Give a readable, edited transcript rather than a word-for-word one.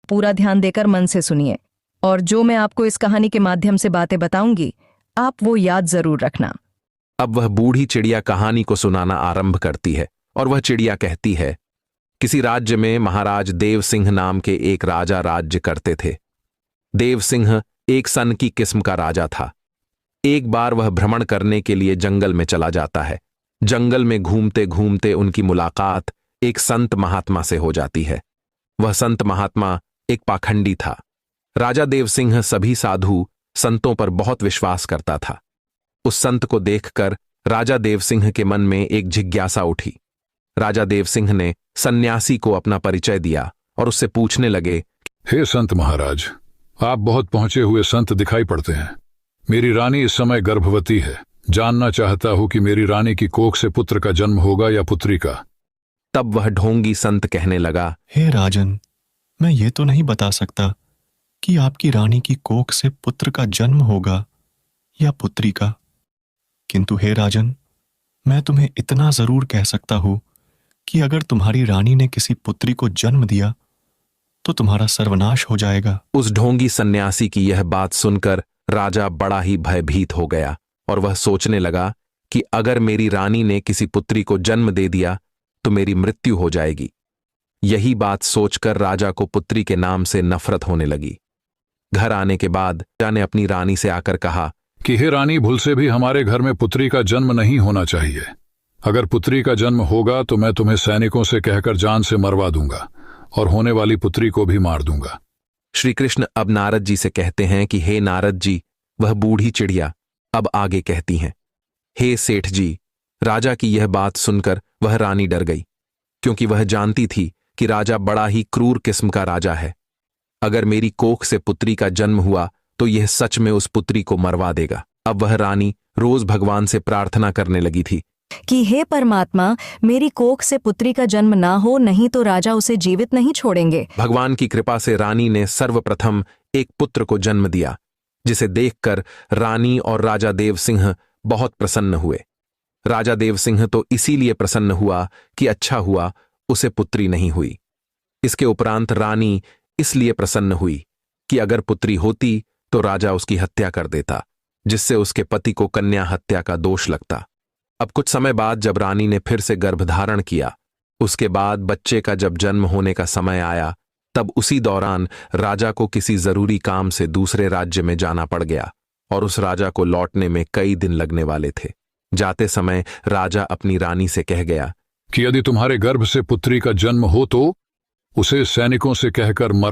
पूरा ध्यान देकर मन से सुनिए, और जो मैं आपको इस कहानी के माध्यम से बातें बताऊंगी आप वो याद जरूर रखना। अब वह बूढ़ी चिड़िया कहानी को सुनाना आरंभ करती है और वह चिड़िया कहती है, किसी राज्य में महाराज देव सिंह नाम के एक राजा राज्य करते थे। देव सिंह एक सन की किस्म का राजा था। एक बार वह भ्रमण करने के लिए जंगल में चला जाता है। जंगल में घूमते घूमते उनकी मुलाकात एक संत महात्मा से हो जाती है। वह संत महात्मा एक पाखंडी था। राजा देव सिंह सभी साधु संतों पर बहुत विश्वास करता था। उस संत को देखकर राजा देव सिंह के मन में एक जिज्ञासा उठी। राजा देव सिंह ने सन्यासी को अपना परिचय दिया और उससे पूछने लगे, हे संत महाराज, आप बहुत पहुंचे हुए संत दिखाई पड़ते हैं। मेरी रानी इस समय गर्भवती है। जानना चाहता हूं कि मेरी रानी की कोख से पुत्र का जन्म होगा या पुत्री का। तब वह ढोंगी संत कहने लगा, हे राजन, मैं ये तो नहीं बता सकता कि आपकी रानी की कोख से पुत्र का जन्म होगा या पुत्री का, किंतु हे राजन, मैं तुम्हें इतना जरूर कह सकता हूं कि अगर तुम्हारी रानी ने किसी पुत्री को जन्म दिया तो तुम्हारा सर्वनाश हो जाएगा। उस ढोंगी सन्यासी की यह बात सुनकर राजा बड़ा ही भयभीत हो गया और वह सोचने लगा कि अगर मेरी रानी ने किसी पुत्री को जन्म दे दिया तो मेरी मृत्यु हो जाएगी। यही बात सोचकर राजा को पुत्री के नाम से नफरत होने लगी। घर आने के बाद राजा ने अपनी रानी से आकर कहा कि हे रानी, भूल से भी हमारे घर में पुत्री का जन्म नहीं होना चाहिए। अगर पुत्री का जन्म होगा तो मैं तुम्हें सैनिकों से कहकर जान से मरवा दूंगा और होने वाली पुत्री को भी मार दूंगा। श्री कृष्ण अब नारद जी से कहते हैं कि हे नारद जी, वह बूढ़ी चिड़िया अब आगे कहती हैं, हे सेठ जी, राजा की यह बात सुनकर वह रानी डर गई, क्योंकि वह जानती थी कि राजा बड़ा ही क्रूर किस्म का राजा है। अगर मेरी कोख से पुत्री का जन्म हुआ तो यह सच में उस पुत्री को मरवा देगा। अब वह रानी रोज भगवान से प्रार्थना करने लगी थी कि हे परमात्मा, मेरी कोख से पुत्री का जन्म ना हो, नहीं तो राजा उसे जीवित नहीं छोड़ेंगे। भगवान की कृपा से रानी ने सर्वप्रथम एक पुत्र को जन्म दिया, जिसे देखकर रानी और राजा देव सिंह बहुत प्रसन्न हुए। राजा देव सिंह तो इसीलिए प्रसन्न हुआ कि अच्छा हुआ उसे पुत्री नहीं हुई। इसके उपरांत रानी इसलिए प्रसन्न हुई कि अगर पुत्री होती तो राजा उसकी हत्या कर देता, जिससे उसके पति को कन्या हत्या का दोष लगता। अब कुछ समय बाद जब रानी ने फिर से गर्भधारण किया, उसके बाद बच्चे का जब जन्म होने का समय आया, तब उसी दौरान राजा को किसी जरूरी काम से दूसरे राज्य में जाना पड़ गया और उस राजा को लौटने में कई दिन लगने वाले थे। जाते समय राजा अपनी रानी से कह गया कि यदि तुम्हारे गर्भ से पुत्री का जन्म हो तो उसे सैनिकों से कहकर मर